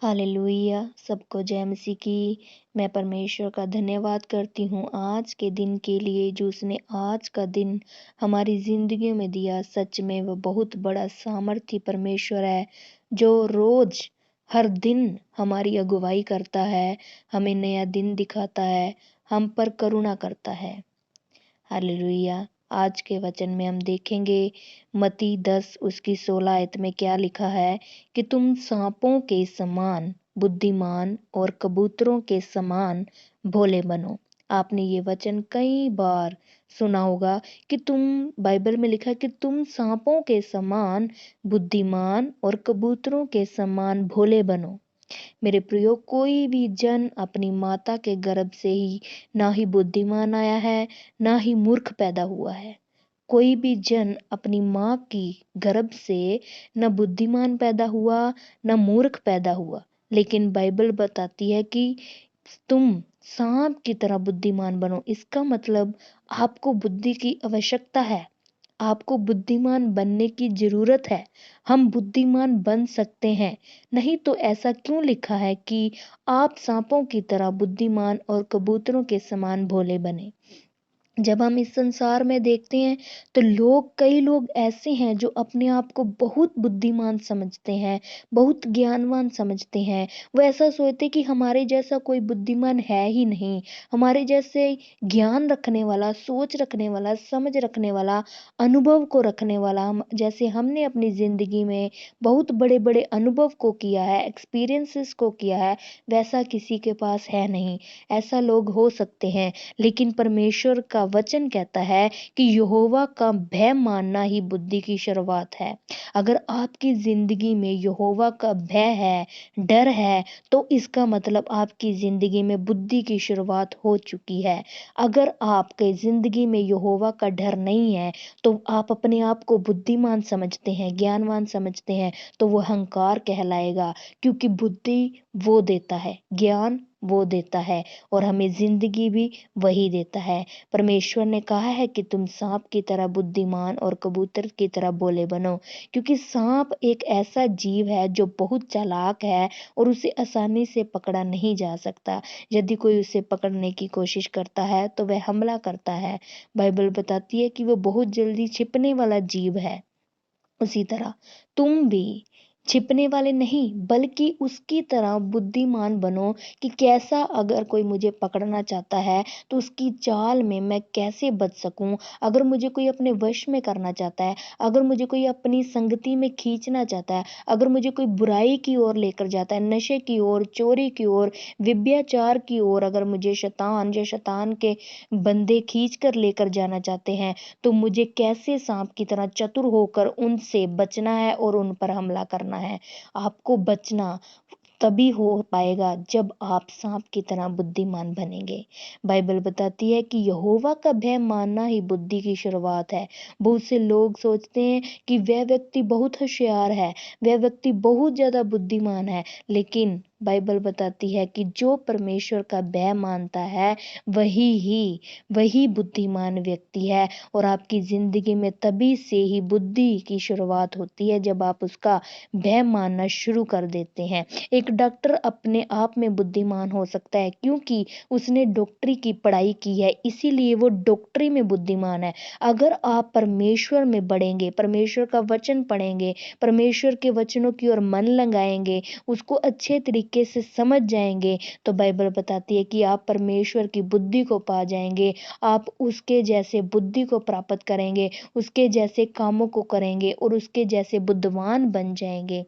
Hallelujah. सबको जय मसीह की। मैं परमेश्वर का धन्यवाद करती हूँ आज के दिन के लिए जो उसने आज का दिन हमारी ज़िंदगी में दिया। सच में वह बहुत बड़ा सामर्थी परमेश्वर है जो रोज़ हर दिन हमारी अगुवाई करता है, हमें नया दिन दिखाता है, हम पर करुणा करता है। हालेलुया। आज के वचन में हम देखेंगे मत्ती 10 उसकी 16 आयत में क्या लिखा है कि तुम सांपों के समान बुद्धिमान और कबूतरों के समान भोले बनो। आपने ये वचन कई बार सुना होगा कि तुम बाइबल में लिखा है कि तुम सांपों के समान बुद्धिमान और कबूतरों के समान भोले बनो। मेरे प्रियो, कोई भी जन अपनी माता के गर्भ से ही ना ही बुद्धिमान आया है, ना ही मूर्ख पैदा हुआ है। कोई भी जन अपनी माँ की गर्भ से न बुद्धिमान पैदा हुआ, न मूर्ख पैदा हुआ। लेकिन बाइबल बताती है कि तुम सांप की तरह बुद्धिमान बनो। इसका मतलब आपको बुद्धि की आवश्यकता है। आपको बुद्धिमान बनने की जरूरत है। हम बुद्धिमान बन सकते हैं। नहीं तो ऐसा क्यों लिखा है कि आप सांपों की तरह बुद्धिमान और कबूतरों के समान भोले बने। जब हम इस संसार में देखते हैं तो कई लोग ऐसे हैं जो अपने आप को बहुत बुद्धिमान समझते हैं, बहुत ज्ञानवान समझते हैं। वो ऐसा सोचते कि हमारे जैसा कोई बुद्धिमान है ही नहीं। हमारे जैसे ज्ञान रखने वाला, सोच रखने वाला, समझ रखने वाला, अनुभव को रखने वाला, जैसे हमने अपनी ज़िंदगी में बहुत बड़े बड़े अनुभव को किया है, एक्सपीरियंसेस को किया है, वैसा किसी के पास है नहीं। ऐसा लोग हो सकते हैं, लेकिन परमेश्वर का वचन कहता है कि यहोवा का भय मानना ही बुद्धि की शुरुआत है। अगर आपकी जिंदगी में यहोवा का भय है, डर है, तो इसका मतलब आपकी जिंदगी में बुद्धि की शुरुआत हो चुकी है। अगर आपके जिंदगी में यहोवा का डर नहीं है, तो आप अपने आप को बुद्धिमान समझते हैं, ज्ञानवान समझते हैं, तो वो अहंकार कहलाएगा। क्योंकि बुद्धि वो देता है, ज्ञान वो देता है, और हमें जिंदगी भी वही देता है। परमेश्वर ने कहा है कि तुम सांप की तरह बुद्धिमान और कबूतर की तरह भोले बनो। क्योंकि सांप एक ऐसा जीव है जो बहुत चालाक है और उसे आसानी से पकड़ा नहीं जा सकता। यदि कोई उसे पकड़ने की कोशिश करता है तो वह हमला करता है। बाइबल बताती है कि वो बहुत जल्दी छिपने वाला जीव है। उसी तरह तुम भी छिपने वाले नहीं, बल्कि उसकी तरह बुद्धिमान बनो कि कैसा अगर कोई मुझे पकड़ना चाहता है तो उसकी चाल में मैं कैसे बच सकूं। अगर मुझे कोई अपने वश में करना चाहता है, अगर मुझे कोई अपनी संगति में खींचना चाहता है, अगर मुझे कोई बुराई की ओर लेकर जाता है, नशे की ओर, चोरी की ओर, व्यभिचार की ओर, अगर मुझे शैतान या शैतान के बंदे खींच कर लेकर जाना चाहते हैं, तो मुझे कैसे सांप की तरह चतुर होकर उनसे बचना है और उन पर हमला करना है। आपको बचना तभी हो पाएगा जब आप सांप की तरह बुद्धिमान बनेंगे। बाइबल बताती है कि यहोवा का भय मानना ही बुद्धि की शुरुआत है। बहुत से लोग सोचते हैं कि वह व्यक्ति बहुत होशियार है, वह व्यक्ति बहुत ज्यादा बुद्धिमान है, लेकिन बाइबल बताती है कि जो परमेश्वर का भय मानता है वही बुद्धिमान व्यक्ति है। और आपकी जिंदगी में तभी से ही बुद्धि की शुरुआत होती है जब आप उसका भय मानना शुरू कर देते हैं। एक डॉक्टर अपने आप में बुद्धिमान हो सकता है क्योंकि उसने डॉक्टरी की पढ़ाई की है, इसीलिए वो डॉक्टरी में बुद्धिमान है। अगर आप परमेश्वर में बढ़ेंगे, परमेश्वर का वचन पढ़ेंगे, परमेश्वर के वचनों की ओर मन लगाएंगे, उसको अच्छे तरीके से समझ जाएंगे, तो बाइबल बताती है कि आप परमेश्वर की बुद्धि को पा जाएंगे। आप उसके जैसे बुद्धि को प्राप्त करेंगे, उसके जैसे कामों को करेंगे और उसके जैसे बुद्धिमान बन जाएंगे।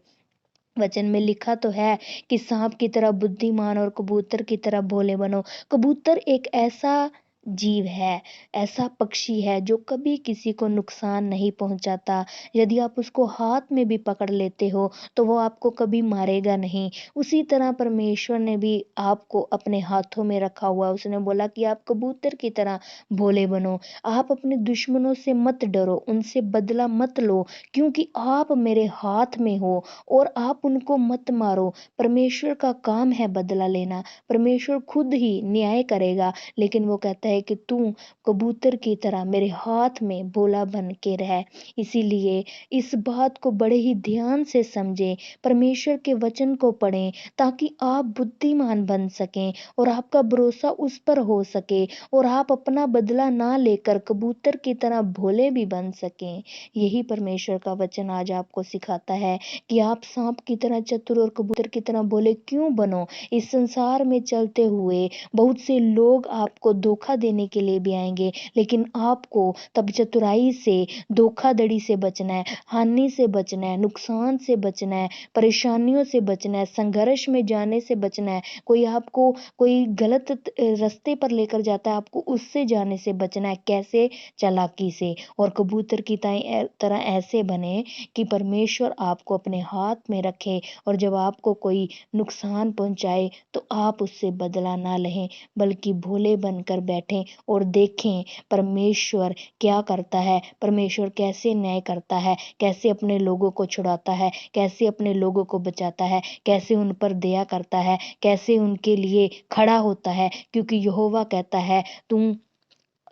वचन में लिखा तो है कि सांप की तरह बुद्धिमान और कबूतर की तरह भोले बनो। कबूतर एक ऐसा जीव है, ऐसा पक्षी है जो कभी किसी को नुकसान नहीं पहुंचाता। यदि आप उसको हाथ में भी पकड़ लेते हो तो वो आपको कभी मारेगा नहीं। उसी तरह परमेश्वर ने भी आपको अपने हाथों में रखा हुआ। उसने बोला कि आप कबूतर की तरह भोले बनो। आप अपने दुश्मनों से मत डरो, उनसे बदला मत लो, क्योंकि आप मेरे हाथ में हो और आप उनको मत मारो। परमेश्वर का काम है बदला लेना, परमेश्वर खुद ही न्याय करेगा। लेकिन वो कहता है है कि तू कबूतर की तरह मेरे हाथ में भोला बन के रह। इसीलिए इस बात को बड़े ही ध्यान से समझें, परमेश्वर के वचन को पढ़ें, ताकि आप बुद्धिमान बन सकें और आपका भरोसा उस पर हो सके और आप अपना बदला ना लेकर कबूतर की तरह भोले भी बन सकें। यही परमेश्वर का वचन आज आपको सिखाता है कि आप सांप की तरह चतुर और कबूतर की तरह भोले क्यों बनो। इस संसार में चलते हुए बहुत से लोग आपको धोखा देने के लिए भी आएंगे, लेकिन आपको तब चतुराई से, धोखाधड़ी से बचना है, हानि से बचना है, नुकसान से बचना है, परेशानियों से बचना है, संघर्ष में जाने से बचना है। कोई आपको कोई गलत रास्ते पर लेकर जाता है, आपको उससे जाने से बचना है। कैसे? चालाकी से। और कबूतर की तरह ऐसे बने कि परमेश्वर आपको अपने हाथ में रखे और जब आपको कोई नुकसान पहुंचाए तो आप उससे बदला ना लें, बल्कि भोले बनकर बैठें और देखें परमेश्वर क्या करता है, परमेश्वर कैसे न्याय करता है, कैसे अपने लोगों को छुड़ाता है, कैसे अपने लोगों को बचाता है, कैसे उन पर दया करता है, कैसे उनके लिए खड़ा होता है। क्योंकि यहोवा कहता है, तुम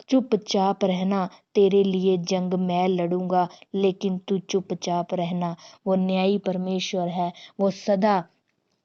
चुपचाप रहना, तेरे लिए जंग मैं लड़ूंगा, लेकिन तू चुपचाप रहना। वो न्यायी परमेश्वर है, वो सदा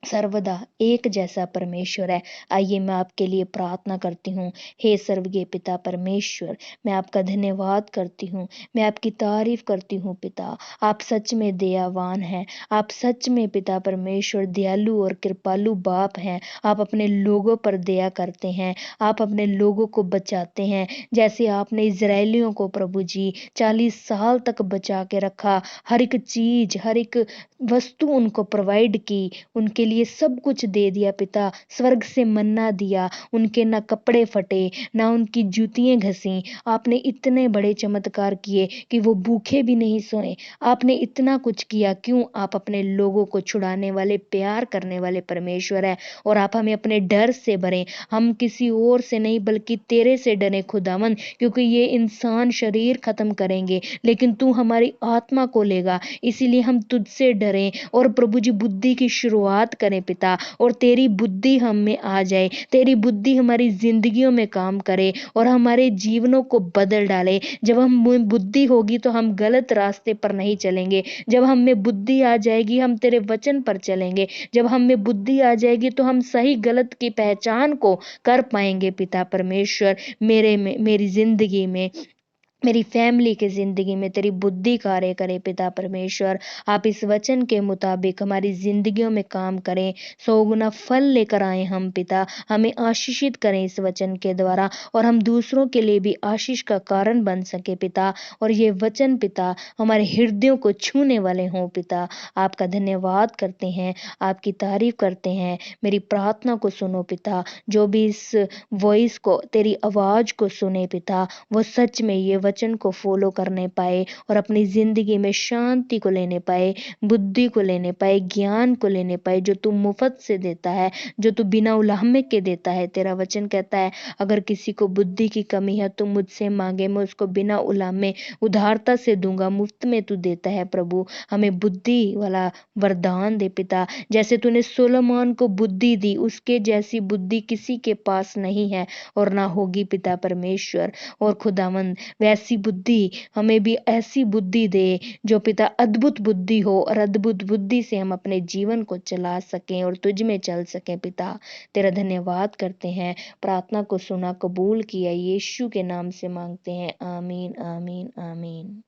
सर्वदा एक जैसा परमेश्वर है। आइए मैं आपके लिए प्रार्थना करती हूँ। हे स्वर्गीय पिता परमेश्वर, मैं आपका धन्यवाद करती हूँ, मैं आपकी तारीफ करती हूँ पिता। आप सच में दयावान हैं, आप सच में पिता परमेश्वर दयालु और कृपालु बाप हैं। आप अपने लोगों पर दया करते हैं, आप अपने लोगों को बचाते हैं, जैसे आपने इजरायलियों को प्रभु जी 40 साल तक बचा के रखा। हर एक चीज, हर एक वस्तु उनको प्रोवाइड की, उनके लिए सब कुछ दे दिया पिता। स्वर्ग से मन्ना दिया, उनके ना कपड़े फटे, ना उनकी जूतियां घसी। आपने इतने बड़े चमत्कार किए कि वो भूखे भी नहीं सोए। आपने इतना कुछ किया। क्यों? आप अपने लोगों को छुड़ाने वाले, प्यार करने वाले परमेश्वर है। और आप हमें अपने डर से भरें, हम किसी और से नहीं बल्कि तेरे से डरे खुदावन, क्योंकि ये इंसान शरीर खत्म करेंगे लेकिन तू हमारी आत्मा को लेगा। इसीलिए हम तुझसे डरें और प्रभु जी बुद्धि की शुरुआत करें पिता, और तेरी बुद्धि हम में आ जाए, तेरी बुद्धि हमारी जिंदगियों में काम करे और हमारे जीवनों को बदल डाले। जब हम में बुद्धि होगी तो हम गलत रास्ते पर नहीं चलेंगे। जब हम में बुद्धि आ जाएगी हम तेरे वचन पर चलेंगे। जब हम में बुद्धि आ जाएगी तो हम सही गलत की पहचान को कर पाएंगे पिता परमेश्वर। मेरी जिंदगी में, मेरी फैमिली की जिंदगी में तेरी बुद्धि कार्य करे पिता परमेश्वर। आप इस वचन के मुताबिक हमारी जिंदगियों में काम करें, 100 गुना फल लेकर आए हम पिता। हमें आशीषित करें इस वचन के द्वारा, और हम दूसरों के लिए भी आशीष का कारण बन सके पिता। और ये वचन पिता हमारे हृदयों को छूने वाले हों पिता। आपका धन्यवाद करते हैं, आपकी तारीफ करते हैं। मेरी प्रार्थना को सुनो पिता। जो भी इस वॉइस को, तेरी आवाज को सुने पिता, वो सच में ये वचन को फॉलो करने पाए और अपनी जिंदगी में शांति को लेने पाए, बुद्धि को लेने पाए, ज्ञान को लेने पाए, जो तू मुफ्त से देता है, जो तू बिना उलाहमे के देता है। तेरा वचन कहता है, अगर किसी को बुद्धि की कमी है तो मुझसे मांगे, मैं उसको बिना उलाहमे उदारता से दूंगा। मुफ्त में तू देता है प्रभु। हमें बुद्धि वाला वरदान दे पिता। जैसे तूने सुलेमान को बुद्धि दी, उसके जैसी बुद्धि किसी के पास नहीं है और ना होगी पिता परमेश्वर। और खुदावंद वैसी बुद्धि, हमें भी ऐसी बुद्धि दे जो पिता अद्भुत बुद्धि हो, और अद्भुत बुद्धि से हम अपने जीवन को चला सकें और तुझ में चल सकें पिता। तेरा धन्यवाद करते हैं, प्रार्थना को सुना, कबूल किया, यीशु के नाम से मांगते हैं। आमीन, आमीन, आमीन।